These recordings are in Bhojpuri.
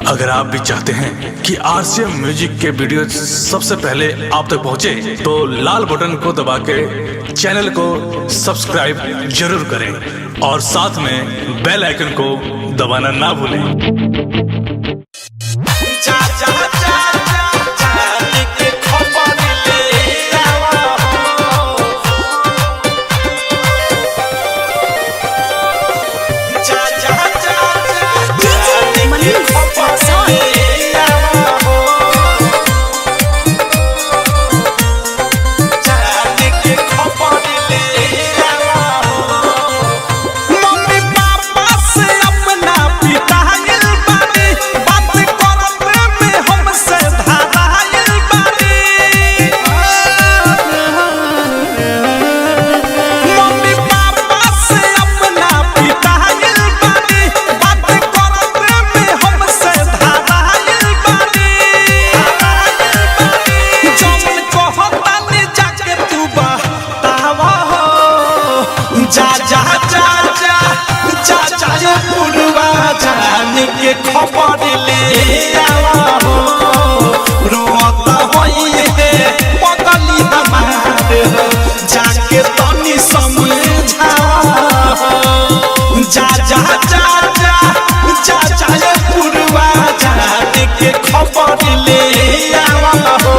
अगर आप भी चाहते हैं कि आरसीएम म्यूजिक के वीडियो सबसे पहले आप तक पहुंचे, तो लाल बटन को दबा के चैनल को सब्सक्राइब जरूर करें और साथ में बेल आइकन को दबाना ना भूलें। के खबर ले आवा हो, रोता होई है पगली हमारे हो, जाके तनी समझावा हो। जा जा जा जा जा जा ये पुरवा जाने के खबर ले आवा हो,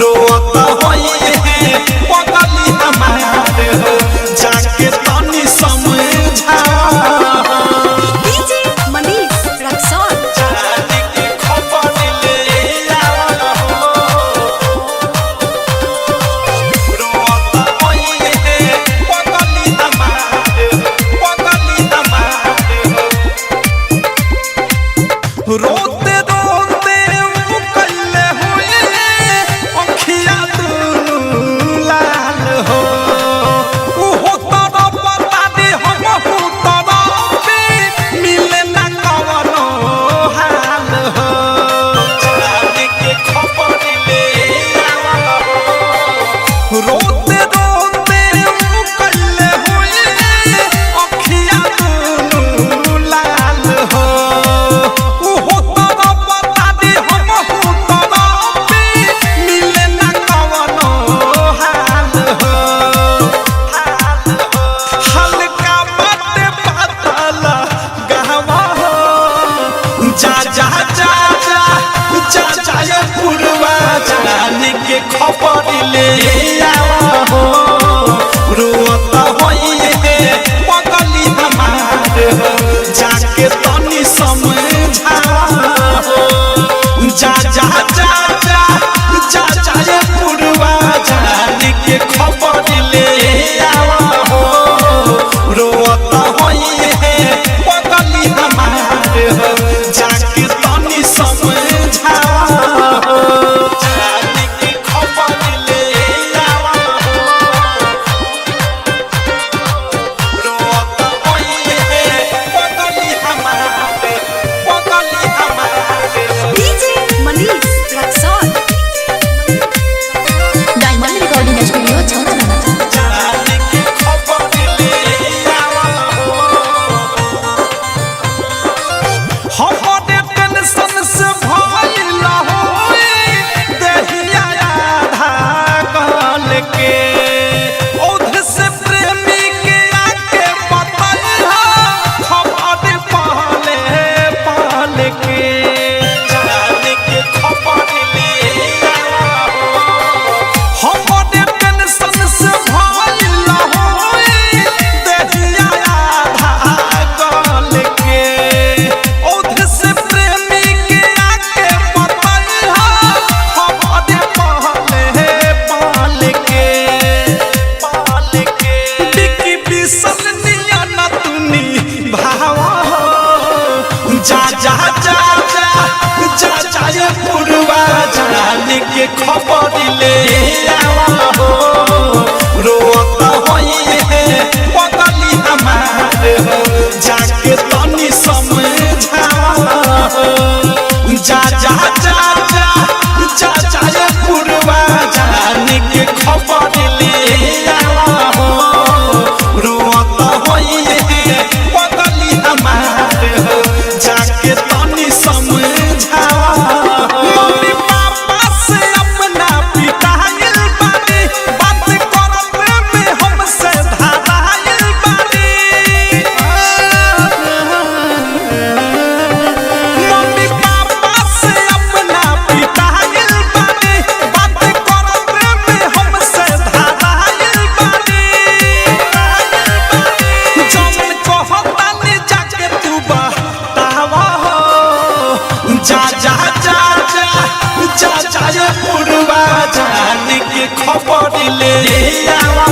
रोता होई है पगली हमारे हो, जाके तनी समझावा। रोते रोते कल्ले हुए अखिया दुनू लाल हो, उहो तोरा पता दे हम तोरा पे मिले ना कवनो हाल हो, जाने के खबर ले आवा हो। रोते रोते कल्ले हुए अखिया दुनू लाल हो, के खबर ले आवा हो, रोता होई है पगली हमारे हो, जाके तनी समझावा हो। जा जा जा जा जा जा ये पुरवा जाने के खबर ले आवा हो, रोता होई है पगली हमारे हो, जाके तनी समझावा हो। जा जा जा जा जा जा ये पुरवा जाने के खबर ले आवा हो, रोता होई है पगली हमारे हो, जाके तनी समझावा हो। जा जा जा जा जा जा ये पुरवा जाने के खबर ले आवा हो, रोता होई है पगली हमारे हो, जाके तनी जा जा जा जा जा जा ये पुरवा जान के खबर ले आवा